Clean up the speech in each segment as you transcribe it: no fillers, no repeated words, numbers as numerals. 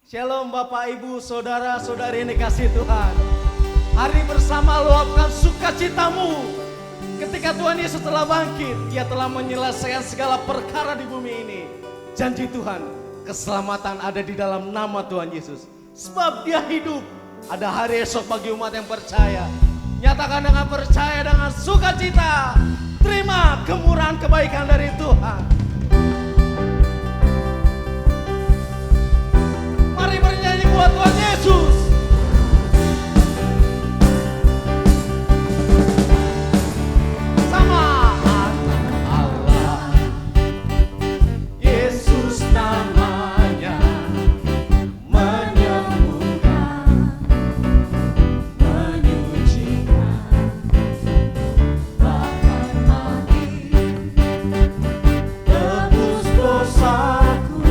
Shalom Bapak Ibu Saudara-saudari yang dikasihi Tuhan. Hari bersama luapkan sukacitamu. Ketika Tuhan Yesus telah bangkit, Ia telah menyelesaikan segala perkara di bumi ini. Janji Tuhan, keselamatan ada di dalam nama Tuhan Yesus. Sebab Dia hidup, ada hari esok bagi umat yang percaya. Nyatakan dengan percaya, dengan sukacita. Terima kemurahan kebaikan dari Tuhan. Mari bernyanyi buat Tuhan Yesus. Sama anak Allah, Yesus namanya, menyembuhkan, menyucikan, bahkan mati, tebus dosaku.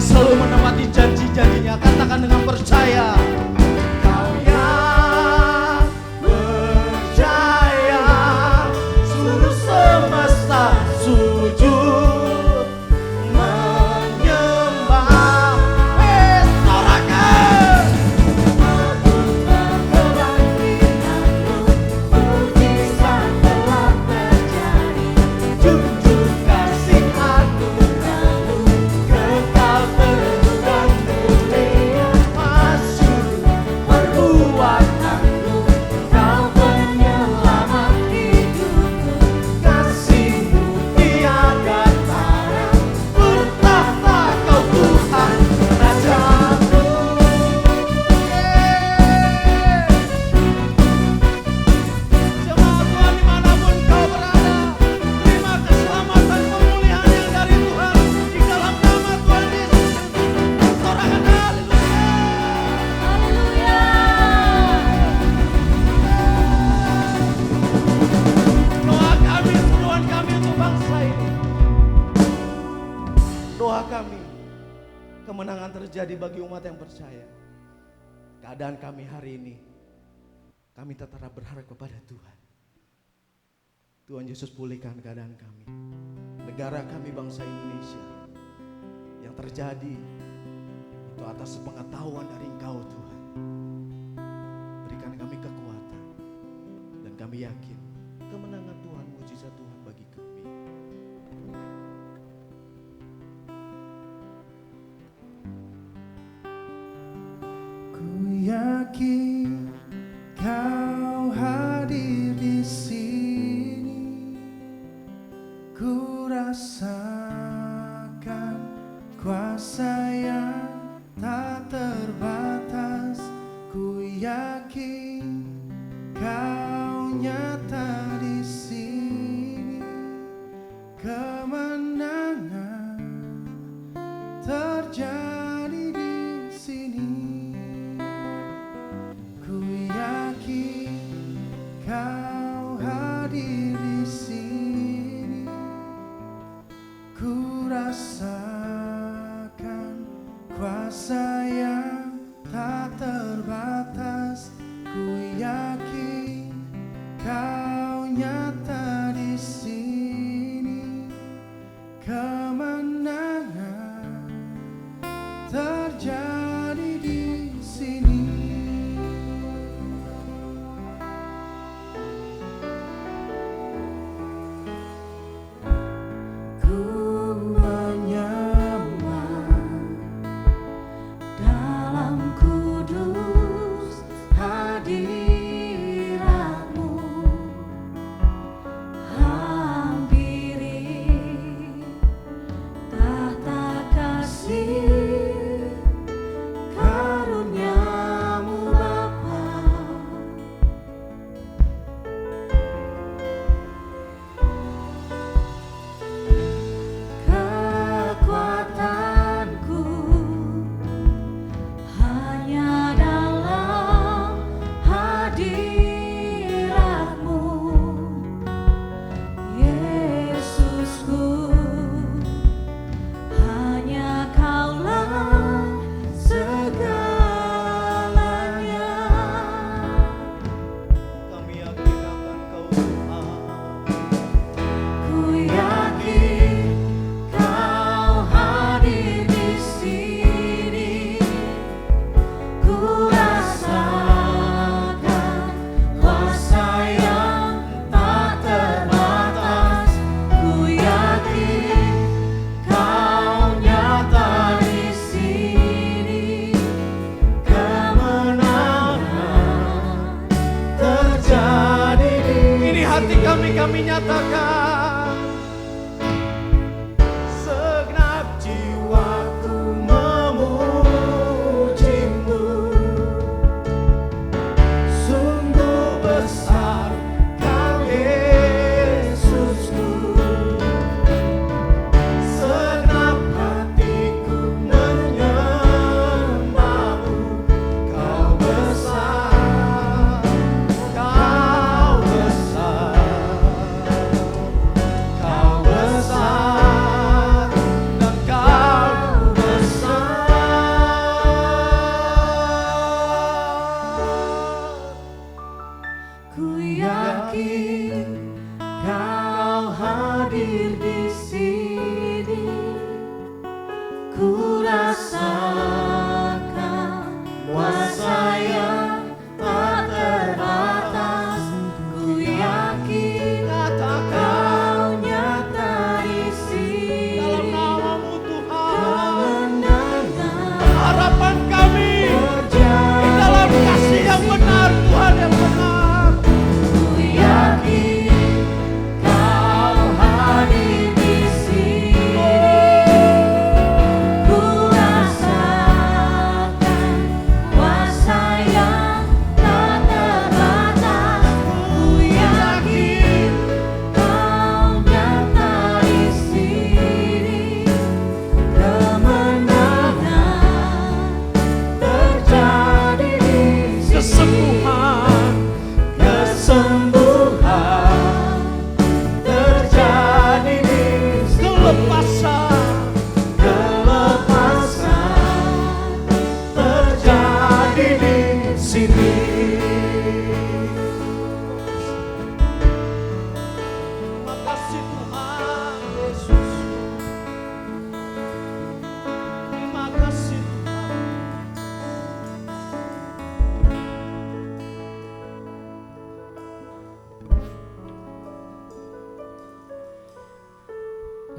yang selalu menepati janji-janjinya. Katakan dengan percaya. Kau yang berjaya, seluruh semesta sujud menyembah. Sorakan. Mujizat telah terjadi, Junjung kasih anugerah-Mu, kekal teguh dan mulia. Masyhur perbuatanmu, Kau penyelamat hidupku. kasih-Mu tiada tara. Bertahta Kau Tuhan Rajaku. Jemaat Tuhan dimanapun kau berada, terima keselamatan pemulihan yang dari Tuhan di dalam nama Tuhan Yesus. Sorakan haleluya. Haleluya. Doa kami, seruan kami untuk bangsa ini. Doa kami, kemenangan terjadi bagi umat yang percaya. Keadaan kami hari ini, kami tetap berharap kepada Tuhan. Tuhan Yesus pulihkan keadaan kami. Negara kami bangsa Indonesia, yang terjadi itu atas pengetahuan dari Engkau Tuhan. Berikan kami kekuatan, dan kami yakin kemenangan Tuhan, mujizat Tuhan bagi kami. Ku yakin Kau hadir di sini. Ku rasakan kuasa yang tak terbatas. Ku yakin Kau nyata di sini. Kemenangan terjadi di sini. Ku yakin Kau hadir di sini. Ku rasakan kuasa yang tak terbatas. Ku yakin Kau nyata di sini. Kemenangan terjadi di sini. Ku menyembah dalam kudus hadirat-Mu. Hampiri tahta kasih karunia-Mu Bapa. Kekuatanku hanya dalam hadirat-Mu, Yesusku. Hanya Kaulah segalanya. Kami yakin akan Kau Tuhan. Ku yakin Kau hadir di sini. Ku rasakan kuasa yang tak terbatas. Ku yakin Kau nyata di sini. Kemenangan Terjadi ini hati kami nyatakan. Segenap jiwaku memuji-Mu. Sungguh besar Kau Yesusku. Segenap hatiku menyembah-Mu. Kau besar, Kau besar.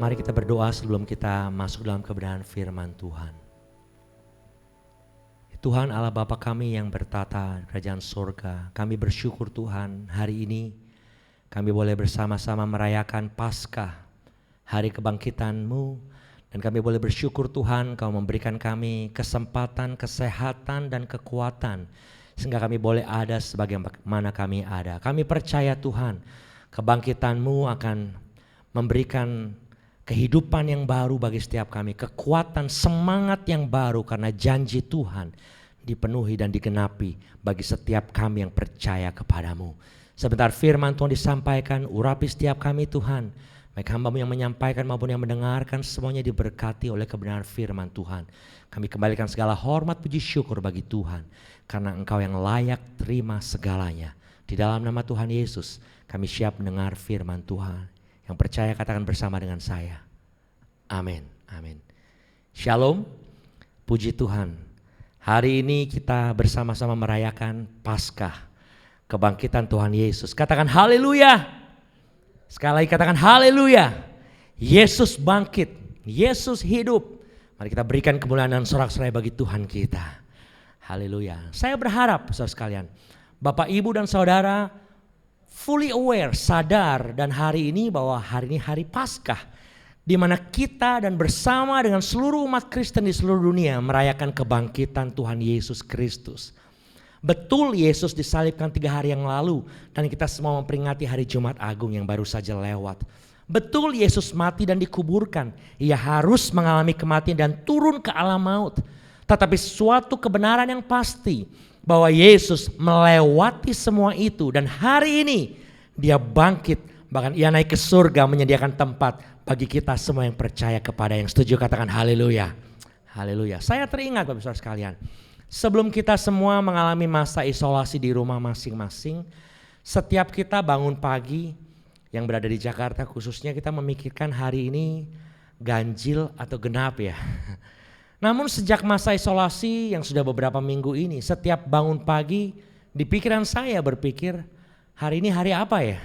Mari kita berdoa sebelum kita masuk dalam kebenaran firman Tuhan. Tuhan Allah Bapa kami yang bertata di kerajaan surga, kami bersyukur Tuhan hari ini kami boleh bersama-sama merayakan Paskah, hari kebangkitan-Mu, dan kami boleh bersyukur Tuhan Kau memberikan kami kesempatan, kesehatan, dan kekuatan sehingga kami boleh ada sebagaimana kami ada. Kami percaya Tuhan kebangkitan-Mu akan memberikan kehidupan yang baru bagi setiap kami, kekuatan, semangat yang baru karena janji Tuhan dipenuhi dan digenapi bagi setiap kami yang percaya kepadamu. Sebentar firman Tuhan disampaikan, urapi setiap kami Tuhan, baik hamba-Mu yang menyampaikan maupun yang mendengarkan, semuanya diberkati oleh kebenaran firman Tuhan. Kami kembalikan segala hormat, puji, syukur bagi Tuhan, karena Engkau yang layak terima segalanya. Di dalam nama Tuhan Yesus, kami siap mendengar firman Tuhan. Yang percaya katakan bersama dengan saya. Amin. Amin. Shalom. Puji Tuhan. Hari ini kita bersama-sama merayakan Paskah, kebangkitan Tuhan Yesus. Katakan haleluya. Sekali lagi katakan haleluya. Yesus bangkit. Yesus hidup. Mari kita berikan kemuliaan dan sorak-sorai bagi Tuhan kita. Haleluya. Saya berharap saudara sekalian, Bapak, Ibu, dan Saudara fully aware, sadar, dan hari ini bahwa hari ini hari Paskah, di mana kita dan bersama dengan seluruh umat Kristen di seluruh dunia merayakan kebangkitan Tuhan Yesus Kristus. Betul Yesus disalibkan 3 hari yang lalu dan kita semua memperingati hari Jumat Agung yang baru saja lewat. Betul Yesus mati dan dikuburkan, Ia harus mengalami kematian dan turun ke alam maut. Tetapi suatu kebenaran yang pasti, bahwa Yesus melewati semua itu dan hari ini Dia bangkit, bahkan Ia naik ke surga menyediakan tempat bagi kita semua yang percaya kepada. Yang setuju katakan haleluya. Haleluya. Saya teringat Bapak Saudara sekalian, sebelum kita semua mengalami masa isolasi di rumah masing-masing, setiap kita bangun pagi yang berada di Jakarta khususnya, kita memikirkan hari ini ganjil atau genap ya. Namun sejak masa isolasi yang sudah beberapa minggu ini, setiap bangun pagi di pikiran saya berpikir, hari ini hari apa ya?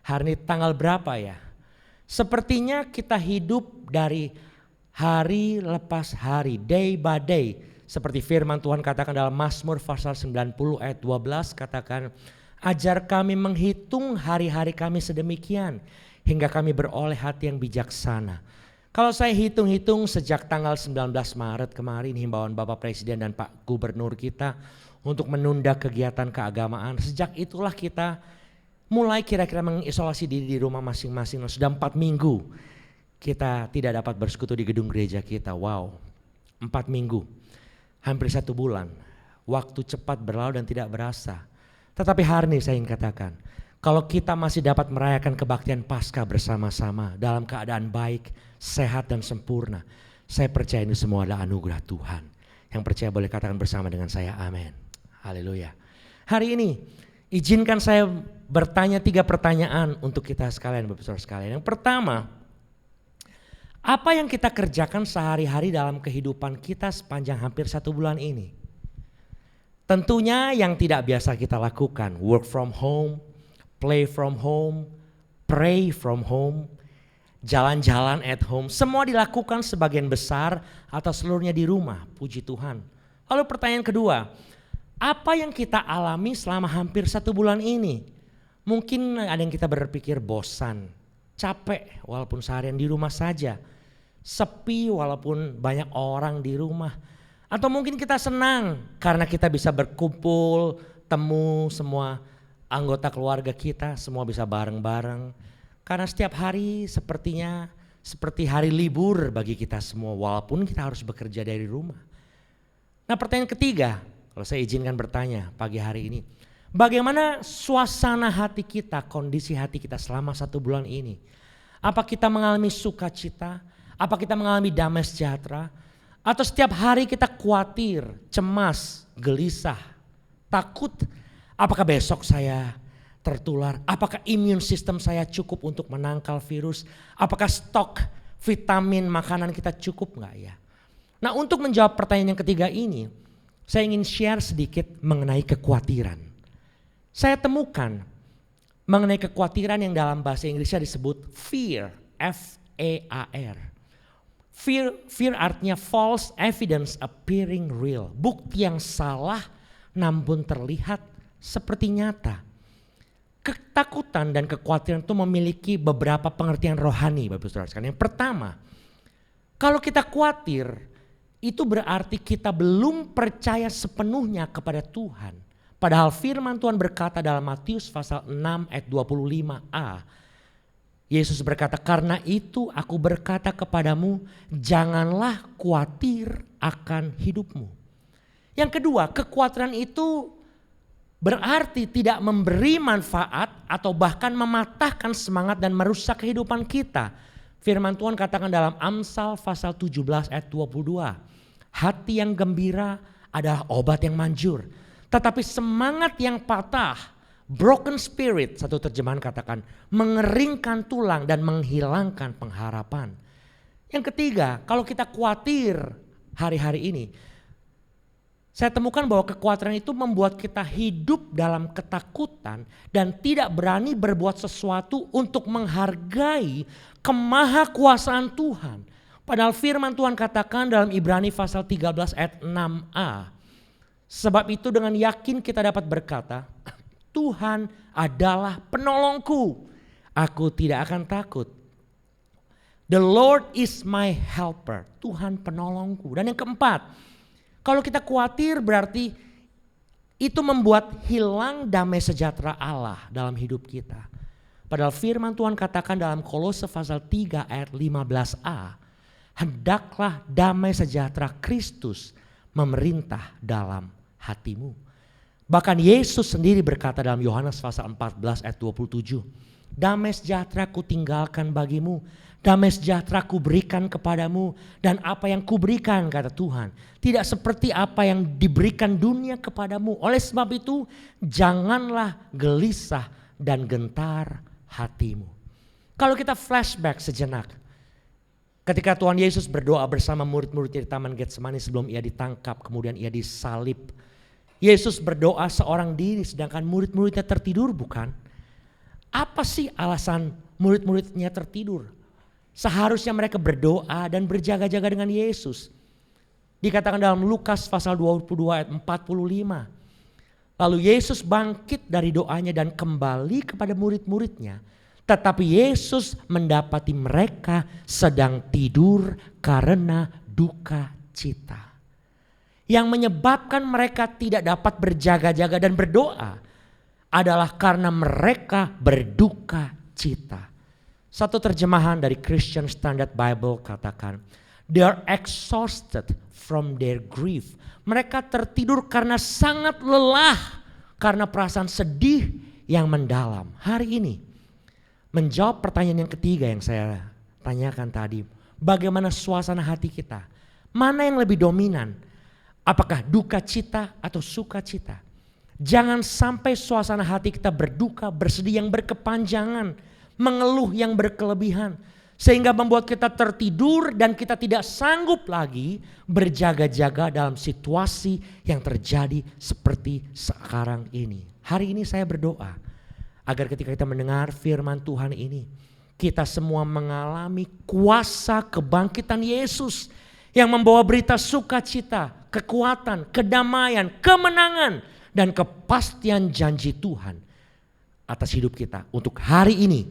Hari ini tanggal berapa ya? Sepertinya kita hidup dari hari lepas hari, day by day. Seperti firman Tuhan katakan dalam Mazmur pasal 90 ayat 12, katakan, ajar kami menghitung hari-hari kami sedemikian, hingga kami beroleh hati yang bijaksana. Kalau saya hitung-hitung sejak tanggal 19 Maret kemarin, himbauan Bapak Presiden dan Pak Gubernur kita untuk menunda kegiatan keagamaan, sejak itulah kita mulai kira-kira mengisolasi diri di rumah masing-masing. Sudah 4 minggu kita tidak dapat bersekutu di gedung gereja kita. Wow, 4 minggu, hampir 1 bulan. Waktu cepat berlalu dan tidak berasa. Tetapi hari ini saya ingin katakan, kalau kita masih dapat merayakan kebaktian Paskah bersama-sama dalam keadaan baik, sehat dan sempurna, saya percaya ini semua adalah anugerah Tuhan. Yang percaya boleh katakan bersama dengan saya amin. Haleluya. Hari ini izinkan saya bertanya 3 pertanyaan untuk kita sekalian, Bapak Saudara sekalian. Yang pertama, apa yang kita kerjakan sehari-hari dalam kehidupan kita sepanjang hampir 1 bulan ini? Tentunya yang tidak biasa kita lakukan, work from home, play from home, pray from home, jalan-jalan at home, semua dilakukan sebagian besar atau seluruhnya di rumah, puji Tuhan. Lalu pertanyaan kedua, apa yang kita alami selama hampir 1 bulan ini? Mungkin ada yang kita berpikir bosan, capek walaupun seharian di rumah saja, sepi walaupun banyak orang di rumah. Atau mungkin kita senang karena kita bisa berkumpul, temu semua anggota keluarga kita, semua bisa bareng-bareng. Karena setiap hari sepertinya seperti hari libur bagi kita semua walaupun kita harus bekerja dari rumah. Nah pertanyaan ketiga, kalau saya izinkan bertanya pagi hari ini, bagaimana suasana hati kita, kondisi hati kita selama 1 bulan ini? Apa kita mengalami sukacita? Apa kita mengalami damai sejahtera? Atau setiap hari kita khawatir, cemas, gelisah, takut? Apakah besok saya tertular? Apakah imun sistem saya cukup untuk menangkal virus? Apakah stok vitamin makanan kita cukup enggak ya? Nah untuk menjawab pertanyaan yang ketiga ini, saya ingin share sedikit mengenai kekhawatiran. Saya temukan mengenai kekhawatiran yang dalam bahasa Inggrisnya disebut fear, F-A-R. F-E-A-R. Fear artinya false evidence appearing real. Bukti yang salah namun terlihat seperti nyata. Ketakutan dan kekhawatiran itu memiliki beberapa pengertian rohani, Bapak Saudara sekalian. Yang pertama, kalau kita khawatir, itu berarti kita belum percaya sepenuhnya kepada Tuhan. Padahal firman Tuhan berkata dalam Matius pasal 6 ayat 25a. Yesus berkata, karena itu aku berkata kepadamu, janganlah khawatir akan hidupmu. Yang kedua, kekhawatiran itu berarti tidak memberi manfaat atau bahkan mematahkan semangat dan merusak kehidupan kita. Firman Tuhan katakan dalam Amsal pasal 17 ayat 22. Hati yang gembira adalah obat yang manjur. Tetapi semangat yang patah, broken spirit, satu terjemahan katakan, mengeringkan tulang dan menghilangkan pengharapan. Yang ketiga, kalau kita khawatir hari-hari ini, saya temukan bahwa kekhawatiran itu membuat kita hidup dalam ketakutan dan tidak berani berbuat sesuatu untuk menghargai kemahakuasaan Tuhan. Padahal firman Tuhan katakan dalam Ibrani pasal 13 ayat 6a. Sebab itu dengan yakin kita dapat berkata, Tuhan adalah penolongku, aku tidak akan takut. The Lord is my helper, Tuhan penolongku. Dan yang keempat, kalau kita khawatir berarti itu membuat hilang damai sejahtera Allah dalam hidup kita. Padahal firman Tuhan katakan dalam Kolose pasal 3 ayat 15a. Hendaklah damai sejahtera Kristus memerintah dalam hatimu. Bahkan Yesus sendiri berkata dalam Yohanes pasal 14 ayat 27. Damai sejahtera ku tinggalkan bagimu. Damai sejahtera ku berikan kepadamu. Dan apa yang ku berikan kata Tuhan. Tidak seperti apa yang diberikan dunia kepadamu. Oleh sebab itu janganlah gelisah dan gentar hatimu. Kalau kita flashback sejenak. Ketika Tuhan Yesus berdoa bersama murid-muridnya di Taman Getsemani sebelum ia ditangkap, kemudian ia disalib. Yesus berdoa seorang diri sedangkan murid-muridnya tertidur, bukan? Apa sih alasan murid-muridnya tertidur? Seharusnya mereka berdoa dan berjaga-jaga dengan Yesus. Dikatakan dalam Lukas pasal 22 ayat 45. Lalu Yesus bangkit dari doanya dan kembali kepada murid-muridnya. Tetapi Yesus mendapati mereka sedang tidur karena duka cita. Yang menyebabkan mereka tidak dapat berjaga-jaga dan berdoa adalah karena mereka berduka cita. Satu terjemahan dari Christian Standard Bible katakan, they are exhausted from their grief. Mereka tertidur karena sangat lelah, karena perasaan sedih yang mendalam. Hari ini, menjawab pertanyaan yang ketiga yang saya tanyakan tadi. Bagaimana suasana hati kita? Mana yang lebih dominan? Apakah duka cita atau sukacita? Jangan sampai suasana hati kita berduka, bersedih yang berkepanjangan, mengeluh yang berkelebihan. Sehingga membuat kita tertidur dan kita tidak sanggup lagi berjaga-jaga dalam situasi yang terjadi seperti sekarang ini. Hari ini saya berdoa agar ketika kita mendengar firman Tuhan ini, kita semua mengalami kuasa kebangkitan Yesus yang membawa berita sukacita, kekuatan, kedamaian, kemenangan, dan kepastian janji Tuhan atas hidup kita untuk hari ini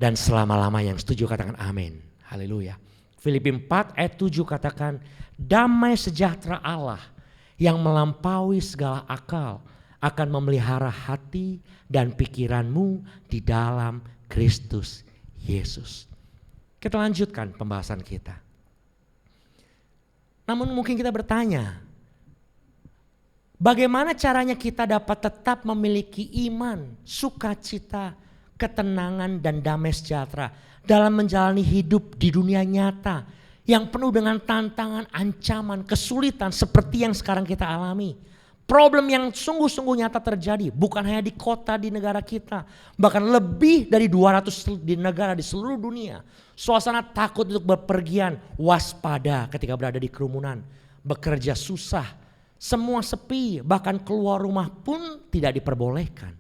dan selama-lamanya. Yang setuju katakan amin. Haleluya. Filipi 4 ayat 7 katakan, damai sejahtera Allah yang melampaui segala akal akan memelihara hati dan pikiranmu di dalam Kristus Yesus. Kita lanjutkan pembahasan kita. Namun mungkin kita bertanya, bagaimana caranya kita dapat tetap memiliki iman, sukacita, ketenangan dan damai sejahtera dalam menjalani hidup di dunia nyata yang penuh dengan tantangan, ancaman, kesulitan seperti yang sekarang kita alami. Problem yang sungguh-sungguh nyata terjadi bukan hanya di kota di negara kita, bahkan lebih dari 200 di negara di seluruh dunia. Suasana takut untuk bepergian, waspada ketika berada di kerumunan, bekerja susah, semua sepi, bahkan keluar rumah pun tidak diperbolehkan.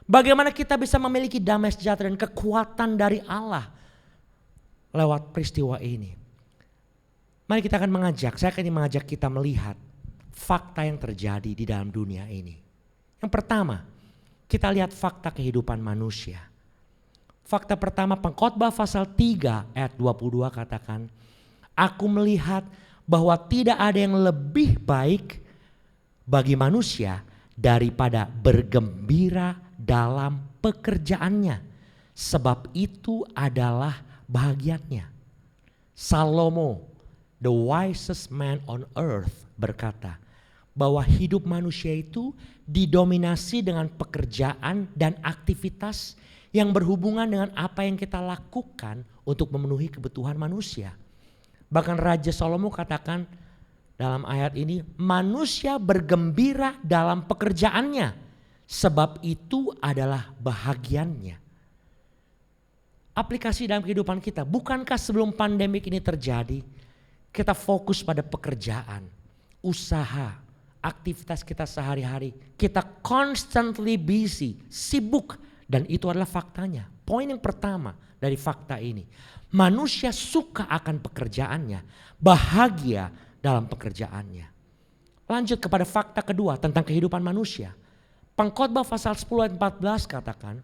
Bagaimana kita bisa memiliki damai sejahtera dan kekuatan dari Allah lewat peristiwa ini. Mari kita akan saya akan mengajak kita melihat fakta yang terjadi di dalam dunia ini. Yang pertama, kita lihat fakta kehidupan manusia. Fakta pertama, Pengkhotbah pasal 3 ayat 22 katakan, aku melihat bahwa tidak ada yang lebih baik bagi manusia daripada bergembira dalam pekerjaannya, sebab itu adalah bahagiannya. Salomo, the wisest man on earth, berkata bahwa hidup manusia itu didominasi dengan pekerjaan dan aktivitas yang berhubungan dengan apa yang kita lakukan untuk memenuhi kebutuhan manusia. Bahkan Raja Salomo katakan dalam ayat ini, manusia bergembira dalam pekerjaannya, sebab itu adalah bahagiannya. Aplikasi dalam kehidupan kita, bukankah sebelum pandemik ini terjadi, kita fokus pada pekerjaan, usaha, aktivitas kita sehari-hari. Kita constantly busy, sibuk, dan itu adalah faktanya. Poin yang pertama dari fakta ini, manusia suka akan pekerjaannya, bahagia dalam pekerjaannya. Lanjut kepada fakta kedua tentang kehidupan manusia. Pengkhotbah pasal 10 ayat 14 katakan,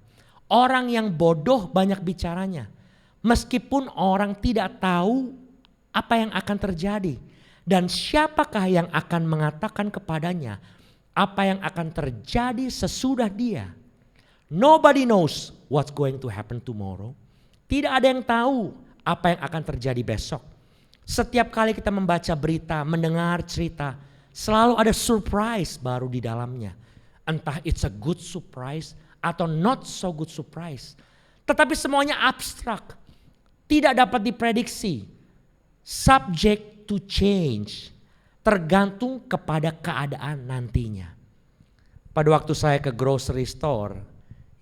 orang yang bodoh banyak bicaranya, meskipun orang tidak tahu apa yang akan terjadi. Dan siapakah yang akan mengatakan kepadanya apa yang akan terjadi sesudah dia? Nobody knows what's going to happen tomorrow. Tidak ada yang tahu apa yang akan terjadi besok. Setiap kali kita membaca berita, mendengar cerita, selalu ada surprise baru di dalamnya. Entah it's a good surprise atau not so good surprise. Tetapi semuanya abstrak, tidak dapat diprediksi. Subject to change, tergantung kepada keadaan nantinya. Pada waktu saya ke grocery store,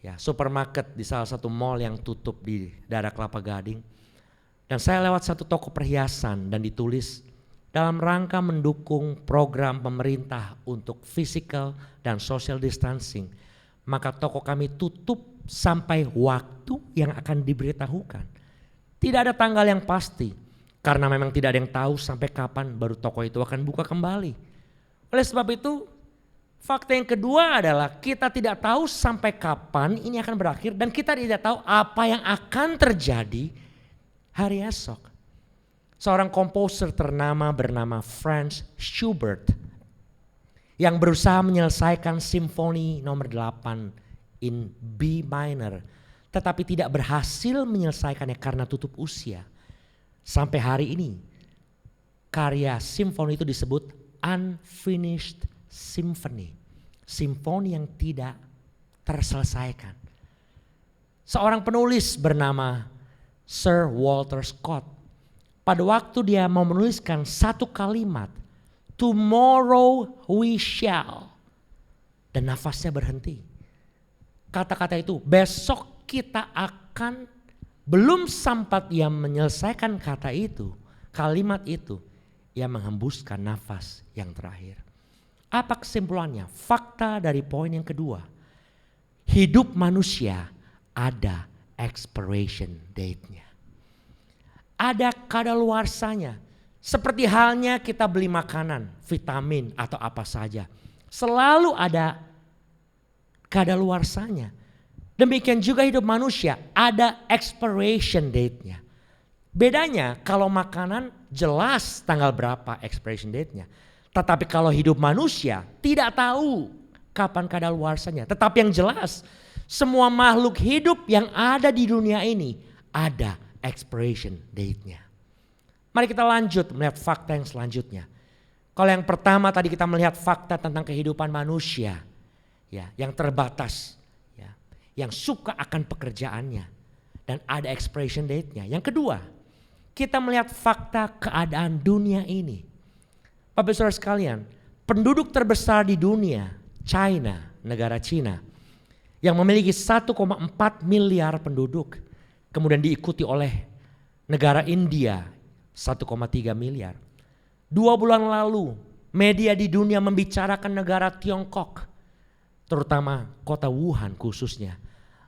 ya supermarket di salah satu mall yang tutup di daerah Kelapa Gading, dan saya lewat satu toko perhiasan dan ditulis dalam rangka mendukung program pemerintah untuk physical dan social distancing, maka toko kami tutup sampai waktu yang akan diberitahukan. Tidak ada tanggal yang pasti. Karena memang tidak ada yang tahu sampai kapan baru toko itu akan buka kembali. Oleh sebab itu, fakta yang kedua adalah kita tidak tahu sampai kapan ini akan berakhir dan kita tidak tahu apa yang akan terjadi hari esok. Seorang komposer ternama bernama Franz Schubert yang berusaha menyelesaikan simfoni nomor 8 in B minor, tetapi tidak berhasil menyelesaikannya karena tutup usia. Sampai hari ini karya simfoni itu disebut unfinished symphony. Simfoni yang tidak terselesaikan. Seorang penulis bernama Sir Walter Scott, pada waktu dia mau menuliskan satu kalimat, tomorrow we shall, dan nafasnya berhenti. Kata-kata itu, besok kita akan. Belum sempat ia menyelesaikan kata itu, kalimat itu, ia menghembuskan nafas yang terakhir. Apa kesimpulannya? Fakta dari poin yang kedua. Hidup manusia ada expiration date-nya. Ada kadaluarsanya. Seperti halnya kita beli makanan, vitamin atau apa saja. Selalu ada kadaluarsanya. Demikian juga hidup manusia ada expiration date-nya. Bedanya kalau makanan jelas tanggal berapa expiration date-nya. Tetapi kalau hidup manusia tidak tahu kapan kadaluarsanya. Tetapi yang jelas semua makhluk hidup yang ada di dunia ini ada expiration date-nya. Mari kita lanjut melihat fakta yang selanjutnya. Kalau yang pertama tadi kita melihat fakta tentang kehidupan manusia, ya, yang terbatas. Yang suka akan pekerjaannya dan ada expiration date-nya. Yang kedua, kita melihat fakta keadaan dunia ini. Bapak Saudara sekalian, penduduk terbesar di dunia, China, negara Cina, yang memiliki 1,4 miliar penduduk, kemudian diikuti oleh negara India 1,3 miliar. 2 bulan lalu, media di dunia membicarakan negara Tiongkok, terutama kota Wuhan khususnya.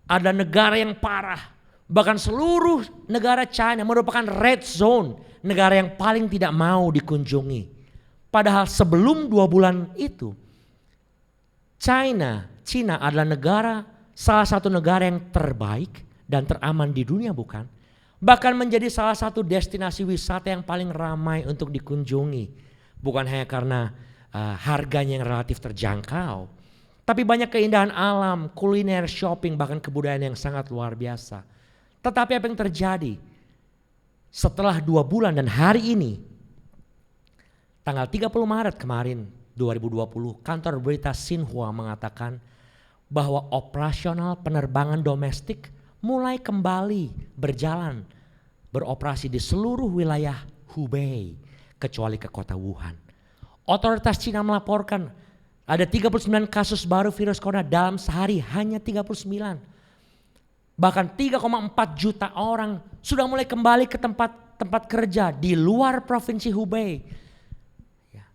Ada negara yang parah, Bahkan seluruh negara China merupakan red zone, negara yang paling tidak mau dikunjungi. Padahal sebelum 2 bulan itu, China adalah salah satu negara yang terbaik dan teraman di dunia, bukan? Bahkan menjadi salah satu destinasi wisata yang paling ramai untuk dikunjungi. Bukan hanya karena harganya yang relatif terjangkau, tapi banyak keindahan alam, kuliner, shopping, bahkan kebudayaan yang sangat luar biasa. Tetapi apa yang terjadi setelah 2 bulan dan hari ini, tanggal 30 Maret kemarin 2020, kantor berita Xinhua mengatakan bahwa operasional penerbangan domestik mulai kembali berjalan, beroperasi di seluruh wilayah Hubei kecuali ke kota Wuhan. Otoritas Cina melaporkan ada 39 kasus baru virus corona dalam sehari, hanya 39. Bahkan 3,4 juta orang sudah mulai kembali ke tempat kerja di luar provinsi Hubei.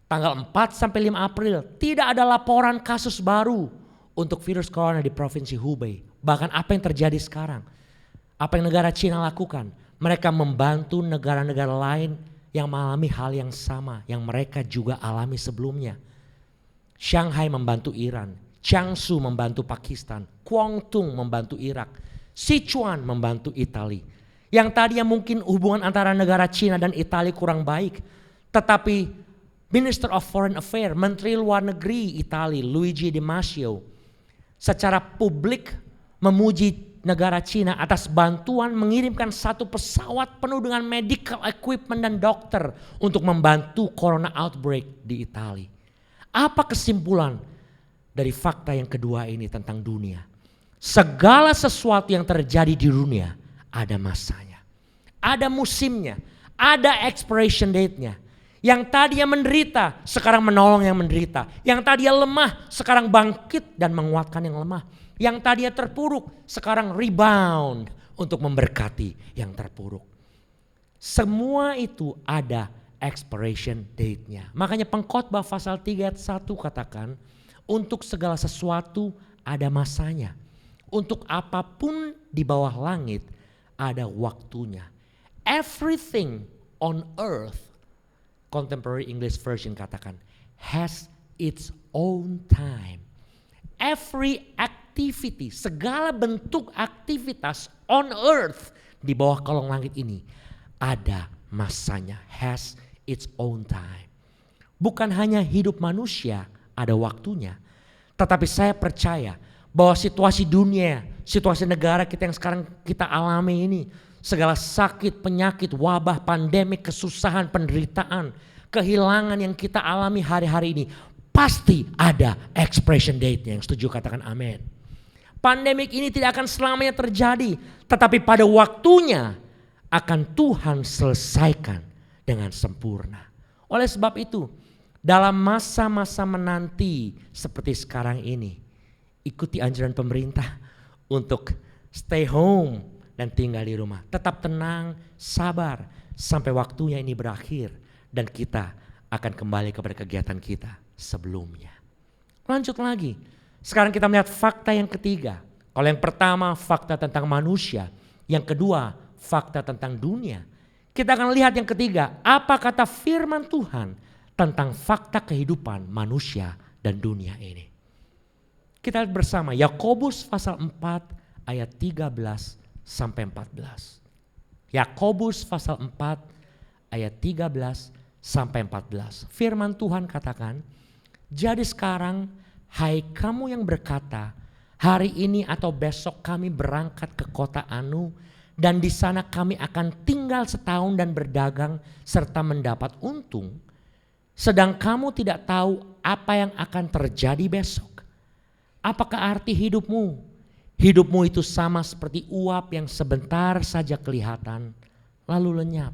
Tanggal 4 sampai 5 April tidak ada laporan kasus baru untuk virus corona di provinsi Hubei. Bahkan apa yang terjadi sekarang? Apa yang negara Cina lakukan? Mereka membantu negara-negara lain yang mengalami hal yang sama yang mereka juga alami sebelumnya. Shanghai membantu Iran, Jiangsu membantu Pakistan, Guangdong membantu Irak, Sichuan membantu Italia. Yang tadinya mungkin hubungan antara negara Cina dan Italia kurang baik, tetapi Minister of Foreign Affairs, Menteri Luar Negeri Italia, Luigi Di Maio, secara publik memuji negara Cina atas bantuan mengirimkan 1 pesawat penuh dengan medical equipment dan dokter untuk membantu corona outbreak di Italia. Apa kesimpulan dari fakta yang kedua ini tentang dunia? Segala sesuatu yang terjadi di dunia ada masanya, ada musimnya, ada expiration date-nya. Yang tadinya menderita sekarang menolong yang menderita. Yang tadinya lemah sekarang bangkit dan menguatkan yang lemah. Yang tadinya terpuruk sekarang rebound untuk memberkati yang terpuruk. Semua itu ada expiration date-nya. Makanya Pengkhotbah pasal 3 ayat 1 katakan, untuk segala sesuatu ada masanya. Untuk apapun di bawah langit ada waktunya. Everything on earth, Contemporary English Version katakan, has its own time. Every activity, segala bentuk aktivitas on earth di bawah kolong langit ini ada masanya, has its own time. Bukan hanya hidup manusia ada waktunya, tetapi saya percaya bahwa situasi dunia, situasi negara kita yang sekarang kita alami ini, segala sakit, penyakit, wabah, pandemik, kesusahan, penderitaan, kehilangan yang kita alami hari-hari ini pasti ada expiration date-nya. Yang setuju katakan amin. Pandemik ini tidak akan selamanya terjadi, tetapi pada waktunya akan Tuhan selesaikan dengan sempurna. Oleh sebab itu, dalam masa-masa menanti seperti sekarang ini, ikuti anjuran pemerintah untuk stay home dan tinggal di rumah. Tetap tenang, sabar sampai waktunya ini berakhir dan kita akan kembali kepada kegiatan kita sebelumnya. Lanjut lagi. Sekarang kita melihat fakta yang ketiga. Kalau yang pertama fakta tentang manusia, yang kedua fakta tentang dunia. Kita akan lihat yang ketiga, apa kata firman Tuhan tentang fakta kehidupan manusia dan dunia ini. Kita lihat bersama Yakobus pasal 4 ayat 13 sampai 14. Yakobus pasal 4 ayat 13 sampai 14. Firman Tuhan katakan, jadi sekarang hai kamu yang berkata, hari ini atau besok kami berangkat ke kota Anu dan di sana kami akan tinggal setahun dan berdagang serta mendapat untung. Sedang kamu tidak tahu apa yang akan terjadi besok. Apakah arti hidupmu? Hidupmu itu sama seperti uap yang sebentar saja kelihatan lalu lenyap.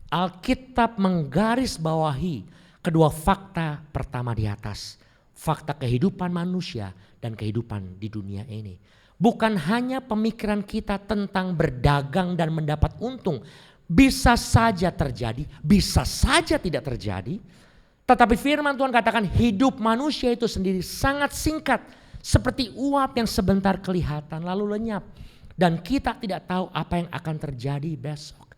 Alkitab menggarisbawahi kedua fakta pertama di atas. Fakta kehidupan manusia dan kehidupan di dunia ini. Bukan hanya pemikiran kita tentang berdagang dan mendapat untung. Bisa saja terjadi, bisa saja tidak terjadi. Tetapi firman Tuhan katakan hidup manusia itu sendiri sangat singkat. Seperti uap yang sebentar kelihatan lalu lenyap. Dan kita tidak tahu apa yang akan terjadi besok.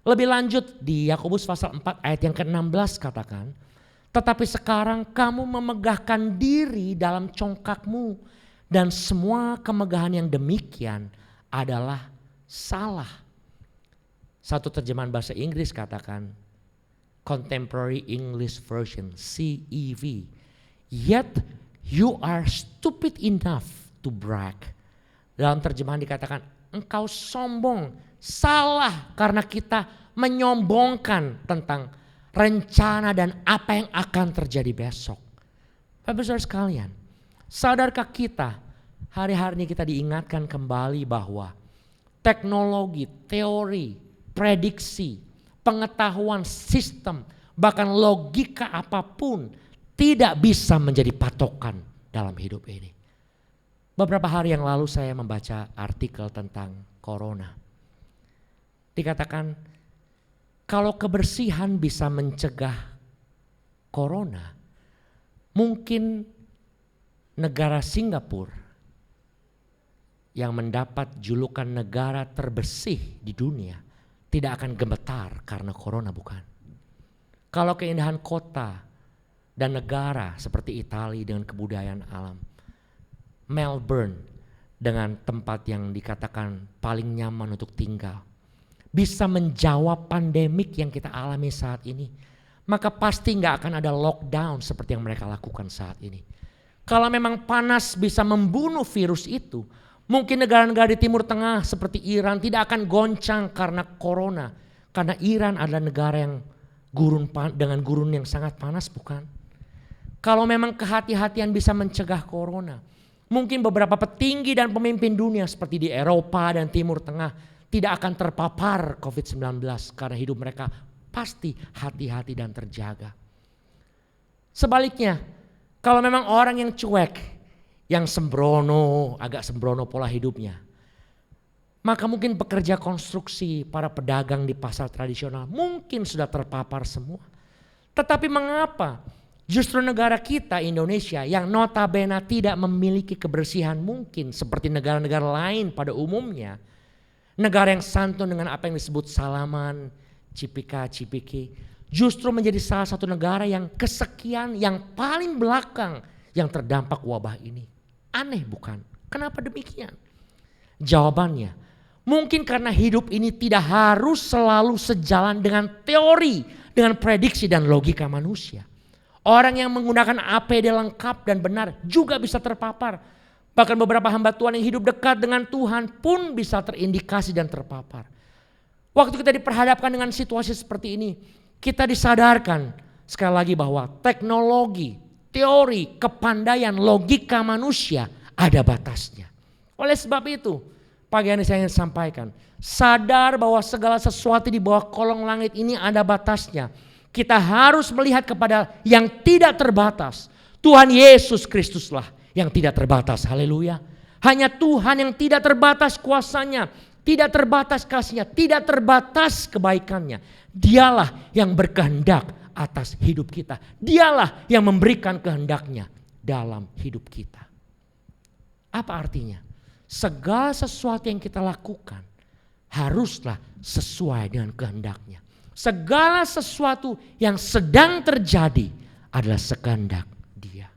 Lebih lanjut di Yakobus pasal 4 ayat yang ke-16 katakan, tetapi sekarang kamu memegahkan diri dalam congkakmu dan semua kemegahan yang demikian adalah salah. Satu terjemahan bahasa Inggris katakan, Contemporary English Version, CEV. Yet you are stupid enough to brag. Dalam terjemahan dikatakan, engkau sombong, salah karena kita menyombongkan tentang rencana dan apa yang akan terjadi besok. Bapak saudara sekalian, sadarkah kita hari-hari ini kita diingatkan kembali bahwa teknologi, teori, prediksi, pengetahuan sistem, bahkan logika apapun tidak bisa menjadi patokan dalam hidup ini. Beberapa hari yang lalu saya membaca artikel tentang corona. Dikatakan kalau kebersihan bisa mencegah corona, mungkin negara Singapura yang mendapat julukan negara terbersih di dunia tidak akan gemetar karena corona, bukan? Kalau keindahan kota dan negara seperti Italia dengan kebudayaan alam, Melbourne dengan tempat yang dikatakan paling nyaman untuk tinggal, bisa menjawab pandemik yang kita alami saat ini, maka pasti nggak akan ada lockdown seperti yang mereka lakukan saat ini. Kalau memang panas bisa membunuh virus itu, mungkin negara-negara di Timur Tengah seperti Iran tidak akan goncang karena corona. Karena Iran adalah negara yang dengan gurun yang sangat panas, bukan? Kalau memang kehati-hatian bisa mencegah corona, mungkin beberapa petinggi dan pemimpin dunia seperti di Eropa dan Timur Tengah tidak akan terpapar COVID-19 karena hidup mereka pasti hati-hati dan terjaga. Sebaliknya, kalau memang orang yang cuek, yang sembrono, agak sembrono pola hidupnya, maka mungkin pekerja konstruksi, para pedagang di pasar tradisional mungkin sudah terpapar semua. Tetapi mengapa justru negara kita Indonesia yang notabene tidak memiliki kebersihan mungkin seperti negara-negara lain pada umumnya, negara yang santun dengan apa yang disebut salaman, cipika-cipiki, justru menjadi salah satu negara yang kesekian, yang paling belakang yang terdampak wabah ini. Aneh bukan? Kenapa demikian? Jawabannya, mungkin karena hidup ini tidak harus selalu sejalan dengan teori, dengan prediksi dan logika manusia. Orang yang menggunakan APD lengkap dan benar juga bisa terpapar. Bahkan beberapa hamba Tuhan yang hidup dekat dengan Tuhan pun bisa terindikasi dan terpapar. Waktu kita diperhadapkan dengan situasi seperti ini, kita disadarkan sekali lagi bahwa teknologi, teori, kepandaian, logika manusia ada batasnya. Oleh sebab itu, pagi ini saya ingin sampaikan, sadar bahwa segala sesuatu di bawah kolong langit ini ada batasnya. Kita harus melihat kepada yang tidak terbatas. Tuhan Yesus Kristuslah yang tidak terbatas. Haleluya. Hanya Tuhan yang tidak terbatas kuasanya, tidak terbatas kasihnya, tidak terbatas kebaikannya. Dialah yang berkehendak atas hidup kita. Dialah yang memberikan kehendaknya dalam hidup kita. Apa artinya? Segala sesuatu yang kita lakukan haruslah sesuai dengan kehendaknya. Segala sesuatu yang sedang terjadi adalah sekehendak Dia.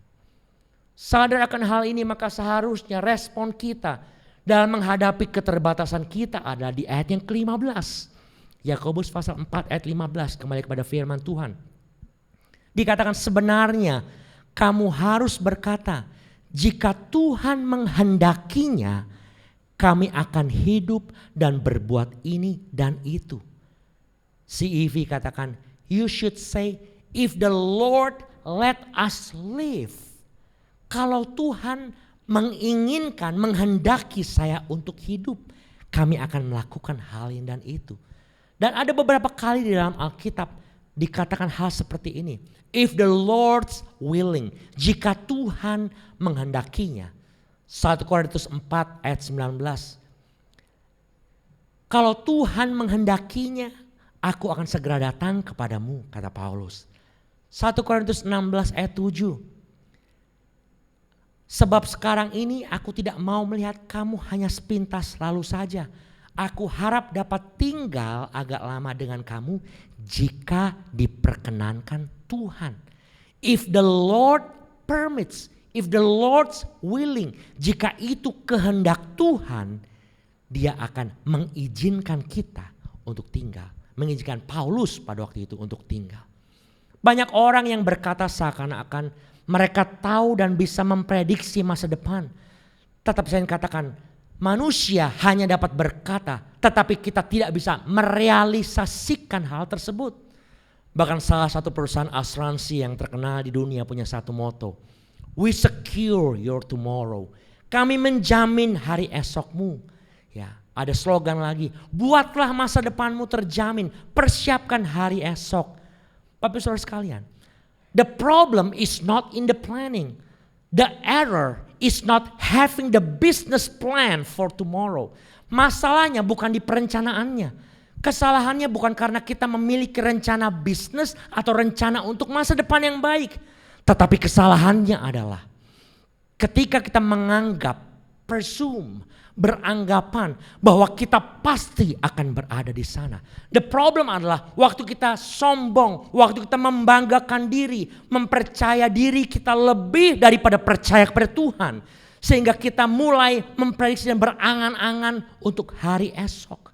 Sadar akan hal ini, maka seharusnya respon kita dalam menghadapi keterbatasan kita adalah di ayat yang ke-15. Yakobus pasal 4 ayat 15, kembali kepada firman Tuhan. Dikatakan sebenarnya kamu harus berkata, jika Tuhan menghendakinya, kami akan hidup dan berbuat ini dan itu. CEV katakan, you should say, if the Lord let us live. Kalau Tuhan menginginkan, menghendaki saya untuk hidup, kami akan melakukan hal ini dan itu. Dan ada beberapa kali di dalam Alkitab dikatakan hal seperti ini. If the Lord's willing, jika Tuhan menghendakinya. 1 Korintus 4 ayat 19. Kalau Tuhan menghendakinya, aku akan segera datang kepadamu, kata Paulus. 1 Korintus 16 ayat 7. Sebab sekarang ini aku tidak mau melihat kamu hanya sepintas lalu saja. Aku harap dapat tinggal agak lama dengan kamu jika diperkenankan Tuhan. If the Lord permits, if the Lord's willing, jika itu kehendak Tuhan, Dia akan mengizinkan kita untuk tinggal. Mengizinkan Paulus pada waktu itu untuk tinggal. Banyak orang yang berkata seakan-akan mereka tahu dan bisa memprediksi masa depan. Tetapi saya katakan, manusia hanya dapat berkata, tetapi kita tidak bisa merealisasikan hal tersebut. Bahkan salah satu perusahaan asuransi yang terkenal di dunia punya satu moto. We secure your tomorrow. Kami menjamin hari esokmu. Ya, ada slogan lagi. Buatlah masa depanmu terjamin. Persiapkan hari esok. Bapak saudara sekalian. The problem is not in the planning. The error is not having the business plan for tomorrow. Masalahnya bukan di perencanaannya. Kesalahannya bukan karena kita memiliki rencana bisnis atau rencana untuk masa depan yang baik. Tetapi kesalahannya adalah ketika kita menganggap, presume, beranggapan bahwa kita pasti akan berada di sana. The problem adalah waktu kita sombong, waktu kita membanggakan diri, mempercaya diri kita lebih daripada percaya kepada Tuhan. Sehingga kita mulai memprediksi dan berangan-angan untuk hari esok.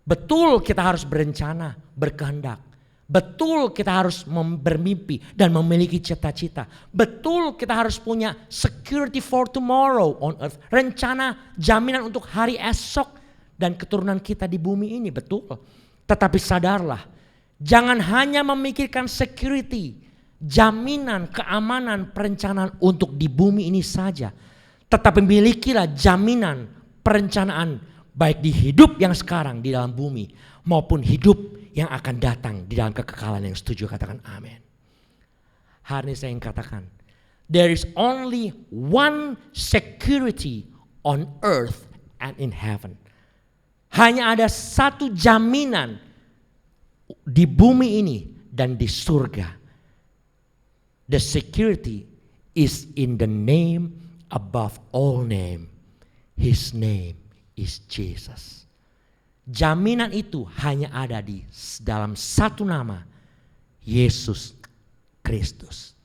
Betul kita harus berencana, berkehendak. Betul kita harus bermimpi dan memiliki cita-cita. Betul kita harus punya security for tomorrow on earth. Rencana jaminan untuk hari esok dan keturunan kita di bumi ini, betul. Tetapi sadarlah, jangan hanya memikirkan security, jaminan, keamanan, perencanaan untuk di bumi ini saja. Tetapi milikilah jaminan, perencanaan baik di hidup yang sekarang di dalam bumi maupun hidup yang akan datang di dalam kekekalan. Yang setuju katakan amin. Hari ini saya ingin katakan, there is only one security on earth and in heaven. Hanya ada satu jaminan di bumi ini dan di surga. The security is in the name above all name. His name is Jesus. Jaminan itu hanya ada di dalam satu nama, Yesus Kristus.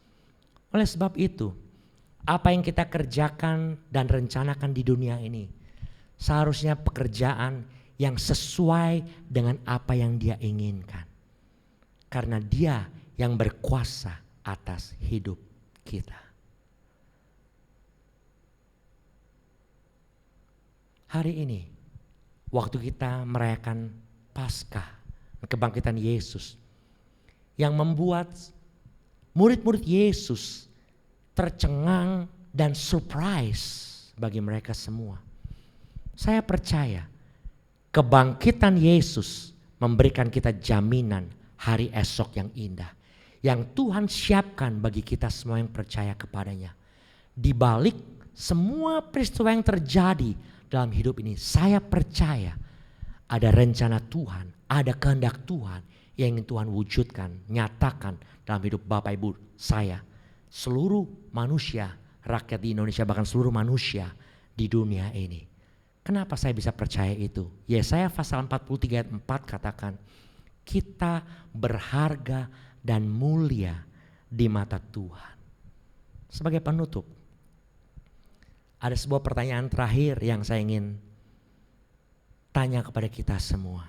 Oleh sebab itu, apa yang kita kerjakan dan rencanakan di dunia ini seharusnya pekerjaan yang sesuai dengan apa yang Dia inginkan. Karena Dia yang berkuasa atas hidup kita. Hari ini, waktu kita merayakan Paskah, kebangkitan Yesus, yang membuat murid-murid Yesus tercengang dan surprise bagi mereka semua. Saya percaya kebangkitan Yesus memberikan kita jaminan hari esok yang indah, yang Tuhan siapkan bagi kita semua yang percaya kepadanya. Di balik semua peristiwa yang terjadi dalam hidup ini, saya percaya ada rencana Tuhan, ada kehendak Tuhan yang ingin Tuhan wujudkan, nyatakan dalam hidup Bapak Ibu saya, seluruh manusia, rakyat di Indonesia, bahkan seluruh manusia di dunia ini. Kenapa saya bisa percaya itu? Yesaya pasal 43 ayat 4 katakan, kita berharga dan mulia di mata Tuhan. Sebagai penutup, ada sebuah pertanyaan terakhir yang saya ingin tanya kepada kita semua.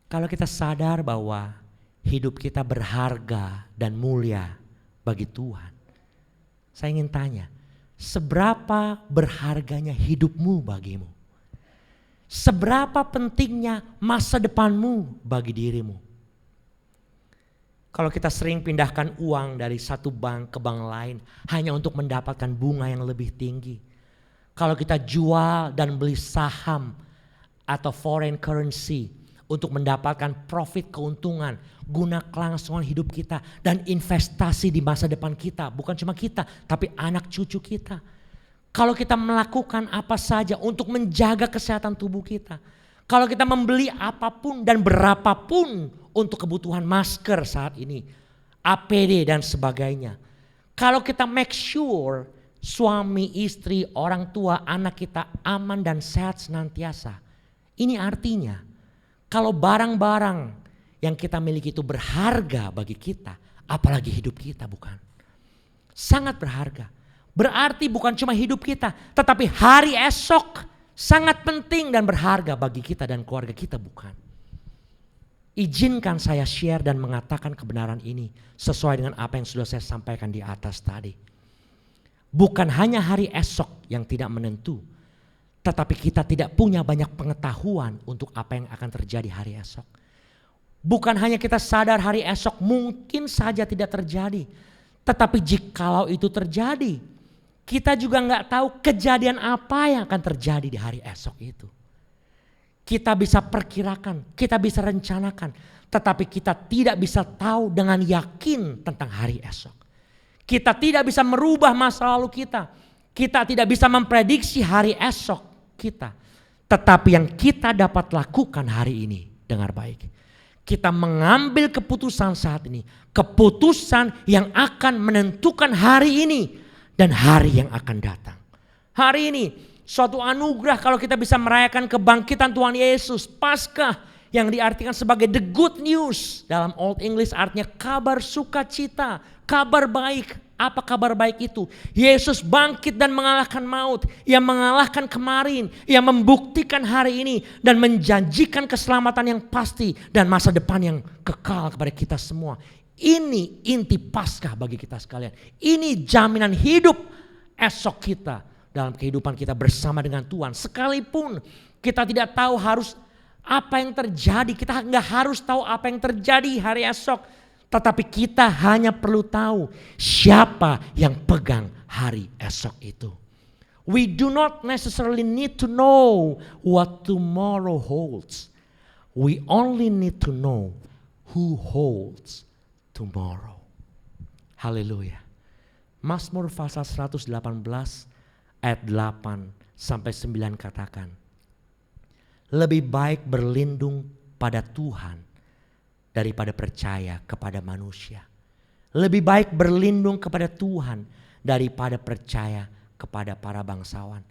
Kalau kita sadar bahwa hidup kita berharga dan mulia bagi Tuhan, saya ingin tanya, seberapa berharganya hidupmu bagimu? Seberapa pentingnya masa depanmu bagi dirimu? Kalau kita sering pindahkan uang dari satu bank ke bank lain hanya untuk mendapatkan bunga yang lebih tinggi. Kalau kita jual dan beli saham atau foreign currency untuk mendapatkan profit, keuntungan, guna kelangsungan hidup kita dan investasi di masa depan kita. Bukan cuma kita, tapi anak cucu kita. Kalau kita melakukan apa saja untuk menjaga kesehatan tubuh kita. Kalau kita membeli apapun dan berapapun untuk kebutuhan masker saat ini, APD dan sebagainya. Kalau kita make sure suami, istri, orang tua, anak kita aman dan sehat senantiasa. Ini artinya kalau barang-barang yang kita miliki itu berharga bagi kita, apalagi hidup kita, bukan? Sangat berharga. Berarti bukan cuma hidup kita, tetapi hari esok sangat penting dan berharga bagi kita dan keluarga kita, bukan? Izinkan saya share dan mengatakan kebenaran ini sesuai dengan apa yang sudah saya sampaikan di atas tadi. Bukan hanya hari esok yang tidak menentu, tetapi kita tidak punya banyak pengetahuan untuk apa yang akan terjadi hari esok. Bukan hanya kita sadar hari esok mungkin saja tidak terjadi, tetapi jikalau itu terjadi, kita juga nggak tahu kejadian apa yang akan terjadi di hari esok itu. Kita bisa perkirakan, kita bisa rencanakan, tetapi kita tidak bisa tahu dengan yakin tentang hari esok. Kita tidak bisa merubah masa lalu kita. Kita tidak bisa memprediksi hari esok kita. Tetapi yang kita dapat lakukan hari ini, dengar baik. Kita mengambil keputusan saat ini. Keputusan yang akan menentukan hari ini dan hari yang akan datang. Hari ini suatu anugerah kalau kita bisa merayakan kebangkitan Tuhan Yesus. Paskah yang diartikan sebagai the good news. Dalam Old English artinya kabar sukacita, kabar baik. Apa kabar baik itu? Yesus bangkit dan mengalahkan maut. Yang mengalahkan kemarin. Yang membuktikan hari ini. Dan menjanjikan keselamatan yang pasti. Dan masa depan yang kekal kepada kita semua. Ini inti Paskah bagi kita sekalian. Ini jaminan hidup esok kita. Dalam kehidupan kita bersama dengan Tuhan. Sekalipun kita tidak tahu harus apa yang terjadi. Kita nggak harus tahu apa yang terjadi hari esok. Tetapi kita hanya perlu tahu siapa yang pegang hari esok itu. We do not necessarily need to know what tomorrow holds. We only need to know who holds tomorrow. Haleluya. Mazmur pasal 118 ayat 8 sampai 9 katakan. Lebih baik berlindung pada Tuhan daripada percaya kepada manusia. Lebih baik berlindung kepada Tuhan daripada percaya kepada para bangsawan.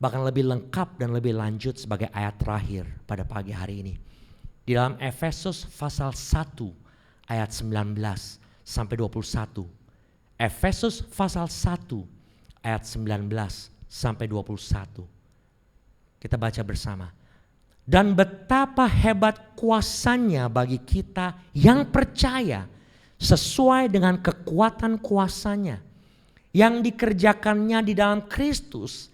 Bahkan lebih lengkap dan lebih lanjut sebagai ayat terakhir pada pagi hari ini. Di dalam Efesus pasal 1 ayat 19 sampai 21. Efesus pasal 1 ayat 19 sampai 21. Kita baca bersama. Dan betapa hebat kuasanya bagi kita yang percaya sesuai dengan kekuatan kuasanya yang dikerjakannya di dalam Kristus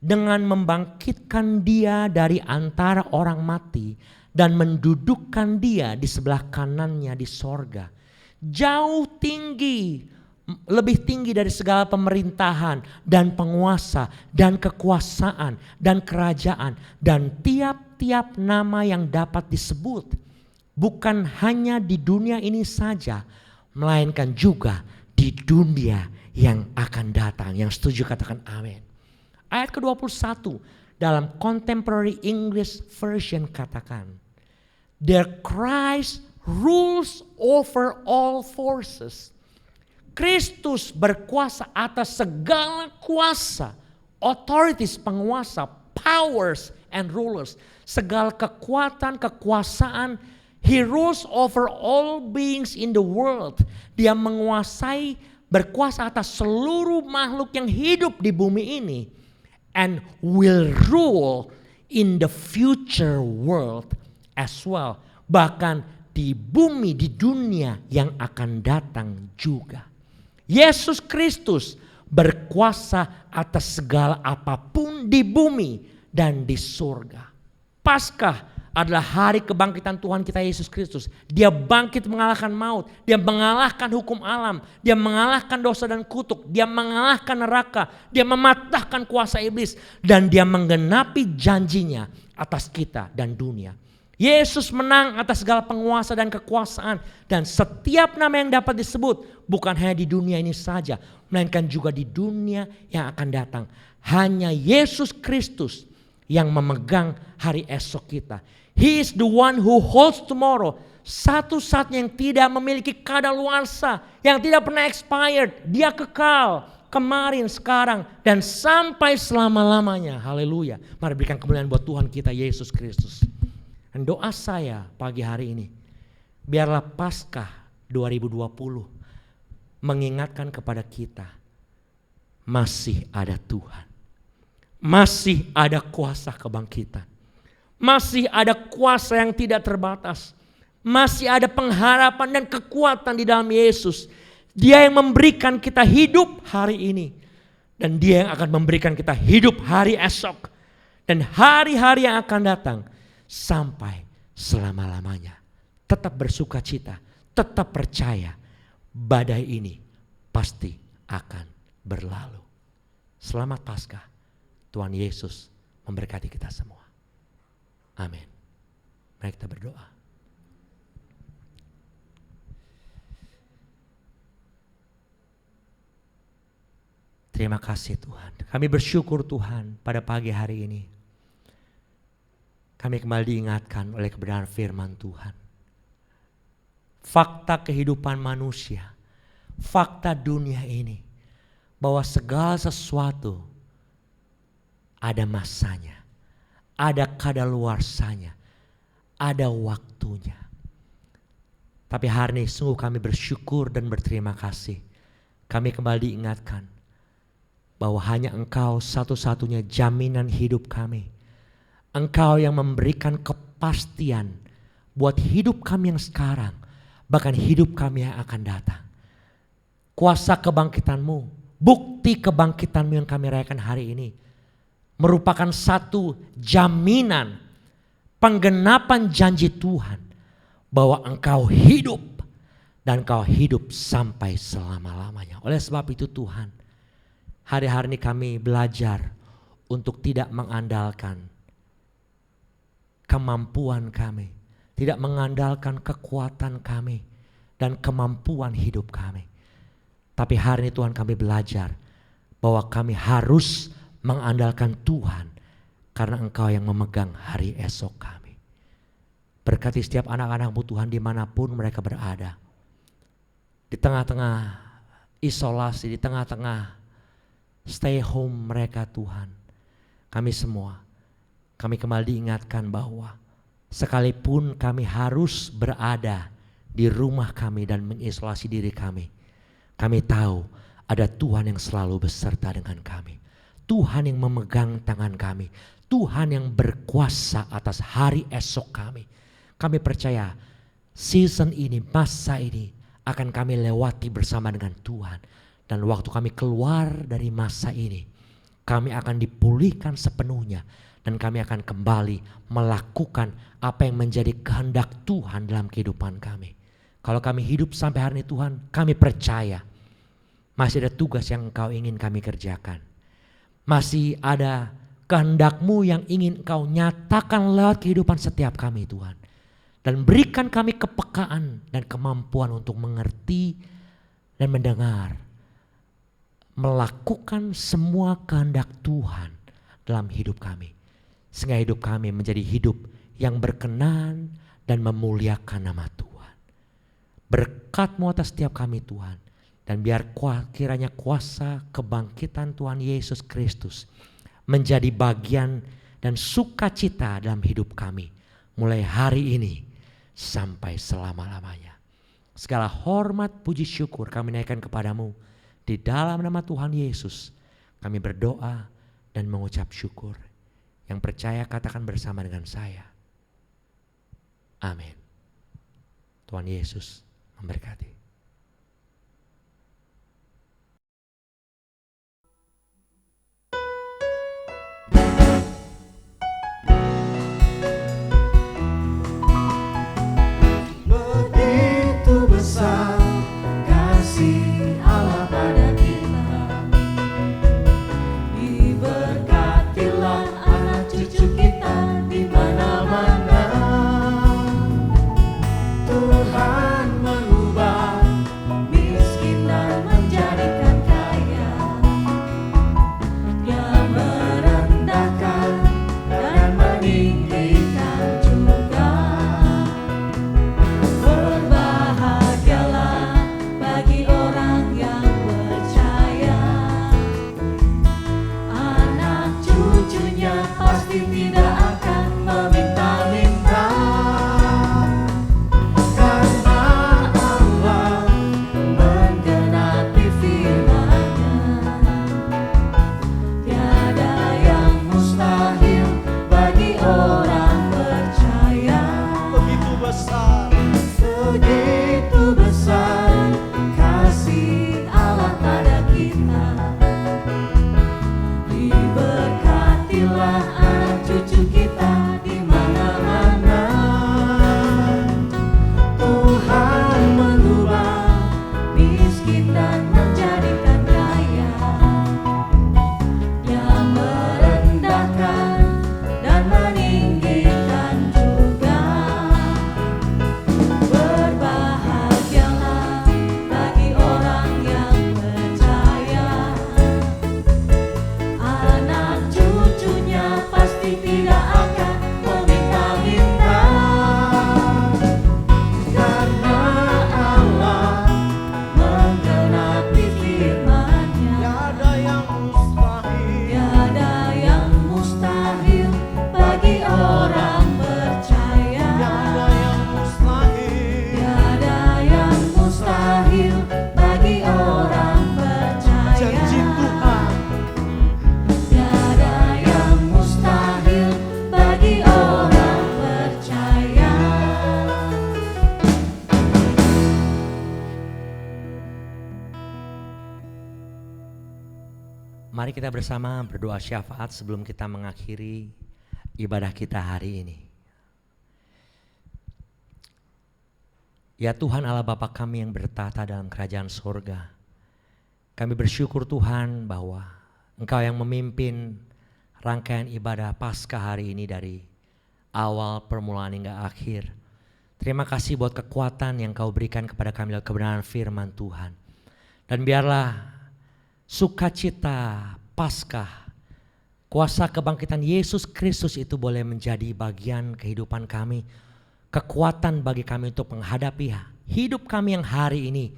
dengan membangkitkan dia dari antara orang mati dan mendudukkan dia di sebelah kanannya di sorga. Jauh tinggi, lebih tinggi dari segala pemerintahan dan penguasa dan kekuasaan dan kerajaan dan tiap-tiap nama yang dapat disebut. Bukan hanya di dunia ini saja, melainkan juga di dunia yang akan datang. Yang setuju katakan amin. Ayat ke-21 dalam Contemporary English Version katakan, "Their Christ rules over all forces." Kristus berkuasa atas segala kuasa, authorities, penguasa, powers and rulers. Segala kekuatan, kekuasaan. He rules over all beings in the world. Dia menguasai, berkuasa atas seluruh makhluk yang hidup di bumi ini. And will rule in the future world as well. Bahkan di bumi, di dunia yang akan datang juga. Yesus Kristus berkuasa atas segala apapun di bumi dan di surga. Paskah adalah hari kebangkitan Tuhan kita Yesus Kristus. Dia bangkit mengalahkan maut. Dia mengalahkan hukum alam. Dia mengalahkan dosa dan kutuk. Dia mengalahkan neraka. Dia mematahkan kuasa iblis. Dan dia menggenapi janjinya atas kita dan dunia. Yesus menang atas segala penguasa dan kekuasaan. Dan setiap nama yang dapat disebut bukan hanya di dunia ini saja, melainkan juga di dunia yang akan datang. Hanya Yesus Kristus yang memegang hari esok kita. He is the one who holds tomorrow. Satu-satunya yang tidak memiliki kadaluarsa, yang tidak pernah expired. Dia kekal. kemarin, sekarang, dan sampai selama-lamanya. Haleluya. Mari berikan kemuliaan buat Tuhan kita Yesus Kristus. Dan doa saya pagi hari ini, biarlah Paskah 2020 mengingatkan kepada kita, masih ada Tuhan. Masih ada kuasa kebangkitan. Masih ada kuasa yang tidak terbatas. Masih ada pengharapan dan kekuatan di dalam Yesus. Dia yang memberikan kita hidup hari ini. Dan dia yang akan memberikan kita hidup hari esok. Dan hari-hari yang akan datang. Sampai selama-lamanya. Tetap bersuka cita. Tetap percaya. Badai ini pasti akan berlalu. Selamat Paskah. Tuhan Yesus memberkati kita semua. Amin. Mari kita berdoa. Terima kasih Tuhan. Kami bersyukur Tuhan pada pagi hari ini. Kami kembali diingatkan oleh kebenaran firman Tuhan. Fakta kehidupan manusia. Fakta dunia ini. Bahwa segala sesuatu ada masanya. Ada kadaluarsanya, ada waktunya. Tapi hari ini sungguh kami bersyukur dan berterima kasih. Kami kembali diingatkan bahwa hanya Engkau satu-satunya jaminan hidup kami. Engkau yang memberikan kepastian buat hidup kami yang sekarang, bahkan hidup kami yang akan datang. Kuasa kebangkitan-Mu, bukti kebangkitan-Mu yang kami rayakan hari ini, merupakan satu jaminan penggenapan janji Tuhan bahwa Engkau hidup dan Engkau hidup sampai selama-lamanya. Oleh sebab itu Tuhan, hari-hari ini kami belajar untuk tidak mengandalkan kemampuan kami, tidak mengandalkan kekuatan kami dan kemampuan hidup kami. Tapi hari ini Tuhan kami belajar bahwa kami harus mengandalkan Tuhan karena Engkau yang memegang hari esok kami. Berkati setiap anak-anak-Mu Tuhan dimanapun mereka berada. Di tengah-tengah isolasi, di tengah-tengah stay home mereka Tuhan. Kami semua, kami kembali diingatkan bahwa sekalipun kami harus berada di rumah kami dan mengisolasi diri kami, kami tahu ada Tuhan yang selalu beserta dengan kami. Tuhan yang memegang tangan kami. Tuhan yang berkuasa atas hari esok kami. Kami percaya season ini, masa ini akan kami lewati bersama dengan Tuhan. Dan waktu kami keluar dari masa ini, kami akan dipulihkan sepenuhnya. Dan kami akan kembali melakukan apa yang menjadi kehendak Tuhan dalam kehidupan kami. Kalau kami hidup sampai hari ini Tuhan, kami percaya masih ada tugas yang Engkau ingin kami kerjakan. Masih ada kehendak-Mu yang ingin Engkau nyatakan lewat kehidupan setiap kami Tuhan. Dan berikan kami kepekaan dan kemampuan untuk mengerti dan mendengar. Melakukan semua kehendak Tuhan dalam hidup kami. Sehingga hidup kami menjadi hidup yang berkenan dan memuliakan nama Tuhan. Berkat-Mu atas setiap kami Tuhan. Dan biar kiranya kuasa kebangkitan Tuhan Yesus Kristus menjadi bagian dan sukacita dalam hidup kami. Mulai hari ini sampai selama-lamanya. Segala hormat, puji, syukur kami naikkan kepadamu. Di dalam nama Tuhan Yesus kami berdoa dan mengucap syukur. Yang percaya katakan bersama dengan saya. Amin. Tuhan Yesus memberkati. Begitu besar kasih Allah pada kita. Diberkatilah anak cucu kita di mana-mana. Tuhan mengubah pasti tidak akan meminta-minta. Karena Allah menggenapi firman-Nya, tiada yang mustahil bagi orang percaya. Begitu besar, Begitu besar kasih Allah pada kita. Diberkatilah anak cucu kita di mana-mana. Tuhan mengubah miskin dan menjadikan kaya, yang merendahkan dan meninggikan juga. Berbahagialah bagi orang yang percaya, anak cucunya pasti tidak akan meminta-minta. Karena Allah menggenapi firman-Nya, tiada yang mustahil. tiada yang mustahil bagi orang percaya. Tiada yang mustahil. Tiada yang mustahil bagi orang percaya. Janji Tuhan, Tiada yang mustahil bagi orang percaya. Mari kita bersama berdoa syafaat sebelum kita mengakhiri ibadah kita hari ini. Ya Tuhan Allah Bapa kami yang bertata dalam kerajaan surga, kami bersyukur Tuhan bahwa Engkau yang memimpin rangkaian ibadah Paskah hari ini dari awal permulaan hingga akhir. Terima kasih buat kekuatan yang Kau berikan kepada kami lewat kebenaran firman Tuhan. Dan biarlah sukacita Paskah, kuasa kebangkitan Yesus Kristus itu boleh menjadi bagian kehidupan kami, kekuatan bagi kami untuk menghadapi hidup kami yang hari ini,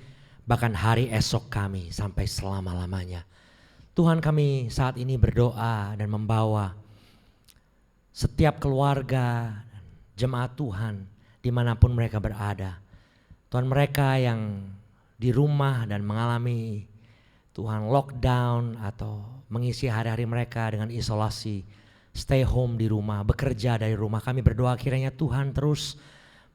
bahkan hari esok kami sampai selama-lamanya. Tuhan, kami saat ini berdoa dan membawa setiap keluarga, jemaat Tuhan dimanapun mereka berada. Tuhan, mereka yang di rumah dan mengalami Tuhan lockdown atau mengisi hari-hari mereka dengan isolasi, stay home di rumah, bekerja dari rumah, kami berdoa kiranya Tuhan terus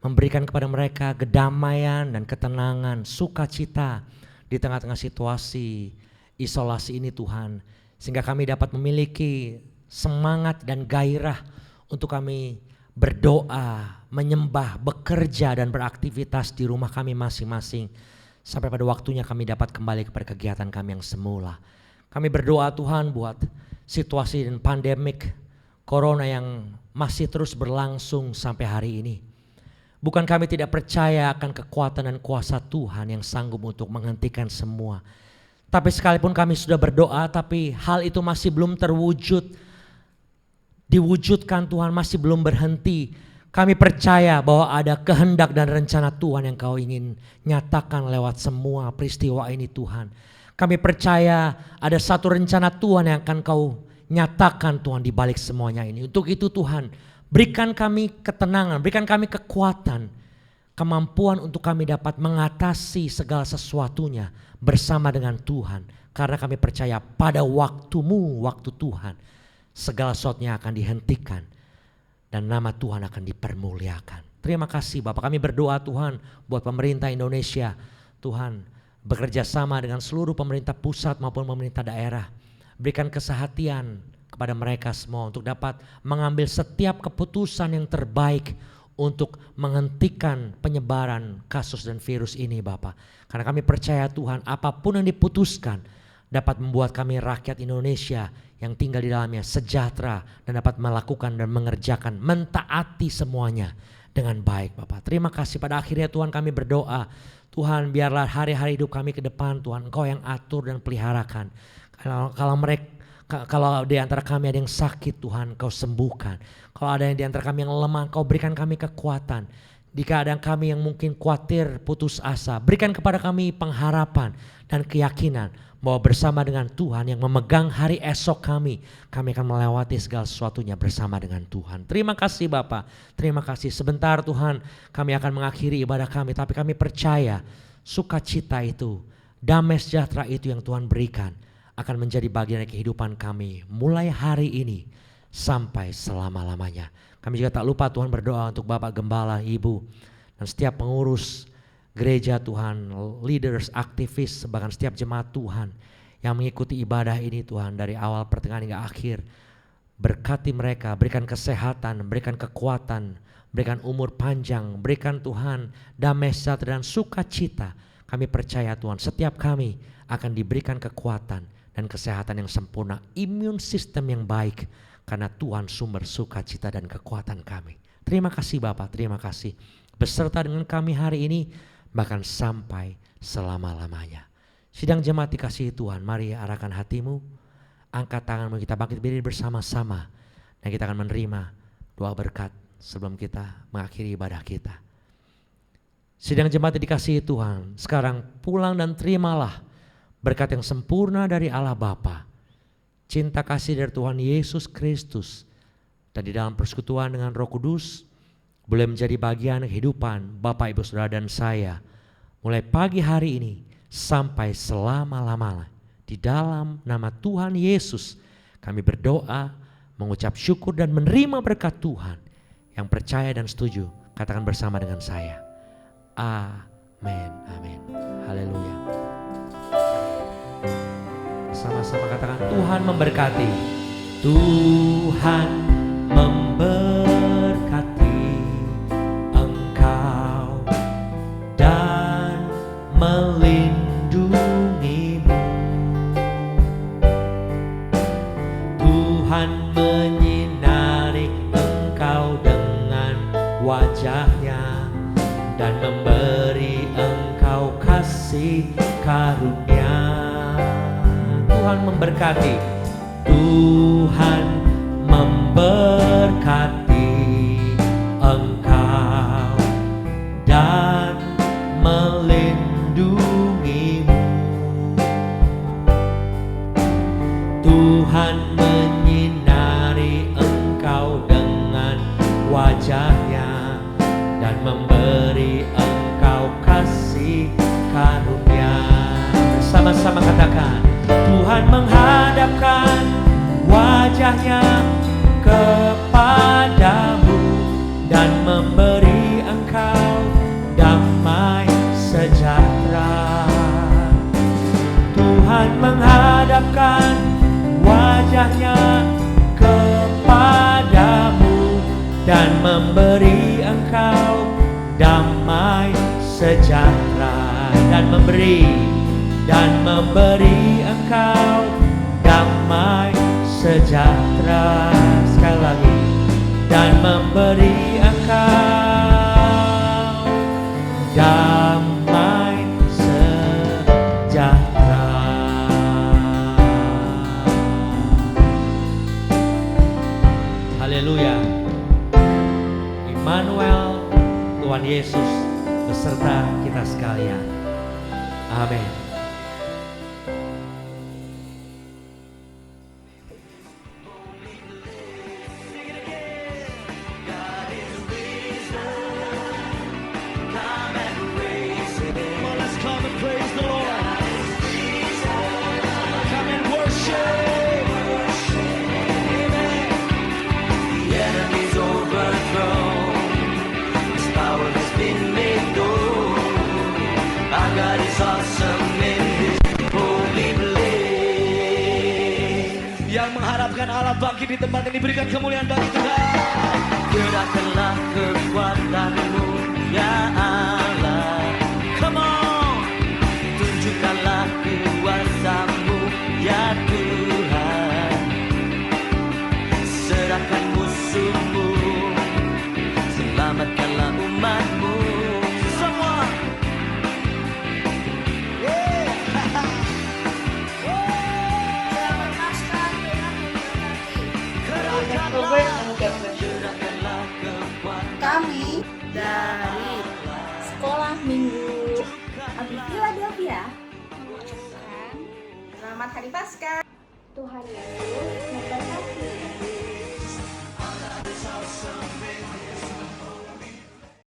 memberikan kepada mereka kedamaian dan ketenangan, sukacita di tengah-tengah situasi isolasi ini Tuhan. Sehingga kami dapat memiliki semangat dan gairah untuk kami berdoa, menyembah, bekerja dan beraktivitas di rumah kami masing-masing. Sampai pada waktunya kami dapat kembali kepada kegiatan kami yang semula. Kami berdoa Tuhan buat situasi dan pandemik corona yang masih terus berlangsung sampai hari ini. Bukan kami tidak percaya akan kekuatan dan kuasa Tuhan yang sanggup untuk menghentikan semua. Tapi sekalipun kami sudah berdoa, tapi hal itu masih belum terwujud. Diwujudkan Tuhan, masih belum berhenti. Kami percaya bahwa ada kehendak dan rencana Tuhan yang Kau ingin nyatakan lewat semua peristiwa ini Tuhan. Kami percaya ada satu rencana Tuhan yang akan Kau nyatakan Tuhan di balik semuanya ini. Untuk itu Tuhan, berikan kami ketenangan, berikan kami kekuatan, kemampuan untuk kami dapat mengatasi segala sesuatunya bersama dengan Tuhan. Karena kami percaya pada waktu-Mu, waktu Tuhan, segala sesuatunya akan dihentikan dan nama Tuhan akan dipermuliakan. Terima kasih Bapak, kami berdoa Tuhan buat pemerintah Indonesia. Tuhan, bekerja sama dengan seluruh pemerintah pusat maupun pemerintah daerah. Berikan kesehatan kepada mereka semua untuk dapat mengambil setiap keputusan yang terbaik untuk menghentikan penyebaran kasus dan virus ini Bapak. Karena kami percaya Tuhan, apapun yang diputuskan dapat membuat kami rakyat Indonesia yang tinggal di dalamnya sejahtera dan dapat melakukan dan mengerjakan, mentaati semuanya dengan baik Bapak. Terima kasih, pada akhirnya Tuhan kami berdoa, Tuhan biarlah hari-hari hidup kami ke depan Tuhan Engkau yang atur dan peliharakan. Kalau di antara kami ada yang sakit Tuhan Engkau sembuhkan. Kalau ada yang di antara kami yang lemah Engkau berikan kami kekuatan. Jika ada kami yang mungkin khawatir putus asa, berikan kepada kami pengharapan dan keyakinan bahwa bersama dengan Tuhan yang memegang hari esok kami akan melewati segala sesuatunya bersama dengan Tuhan. Terima kasih Bapa, terima kasih. Sebentar Tuhan, kami akan mengakhiri ibadah kami, tapi kami percaya sukacita itu, damai sejahtera itu yang Tuhan berikan akan menjadi bagian dari kehidupan kami mulai hari ini sampai selama-lamanya. Kami juga tak lupa Tuhan berdoa untuk Bapak Gembala, Ibu, dan setiap pengurus gereja Tuhan, leaders, aktivis, bahkan setiap jemaat Tuhan yang mengikuti ibadah ini Tuhan dari awal pertengahan hingga akhir. Berkati mereka, berikan kesehatan, berikan kekuatan, berikan umur panjang, berikan Tuhan damai sejahtera dan sukacita. Kami percaya Tuhan setiap kami akan diberikan kekuatan dan kesehatan yang sempurna, imun sistem yang baik, karena Tuhan sumber sukacita dan kekuatan kami. Terima kasih Bapak, terima kasih beserta dengan kami hari ini bahkan sampai selama-lamanya. Sidang jemaat dikasihi Tuhan, mari arahkan hatimu, angkat tanganmu, kita bangkit berdiri bersama-sama dan kita akan menerima doa berkat sebelum kita mengakhiri ibadah kita. Sidang jemaat dikasihi Tuhan, sekarang pulang dan terimalah berkat yang sempurna dari Allah Bapa, cinta kasih dari Tuhan Yesus Kristus, dan di dalam persekutuan dengan Roh Kudus boleh menjadi bagian kehidupan Bapak, Ibu, Saudara dan saya mulai pagi hari ini sampai selama-lamanya. Di dalam nama Tuhan Yesus kami berdoa, mengucap syukur dan menerima berkat Tuhan. Yang percaya dan setuju katakan bersama dengan saya, amin, amin, haleluya. Sama-sama katakan, Tuhan memberkati. Tuhan memberkati engkau dan melindungimu. Tuhan menyinari engkau dengan wajahnya dan memberi engkau kasih karunia. Tuhan memberkati. Tuhan memberkati engkau dan melindungimu. Tuhan menyinari engkau dengan wajahnya dan memberi engkau kasih karunia. Bersama-sama katakan, Tuhan menghadapkan wajahnya kepadamu dan memberi engkau damai sejahtera. Tuhan menghadapkan wajahnya kepadamu dan memberi engkau damai sejahtera dan memberi engkau damai sejahtera. Sekali lagi, dan memberi engkau damai sejahtera. Haleluya. Immanuel, Tuhan Yesus beserta kita sekalian. Amin. Allah bangkit di tempat ini, berikan kemuliaan bagi Tuhan. Gerakkanlah kekuatan-Mu ya Allah. Come on, tunjukkanlah kuasa-Mu ya Tuhan. Serahkan musuh-Mu, selamatkanlah umat-Mu. Semua Kami Selamat Hari Paskah. Tuhan Yesus memberkati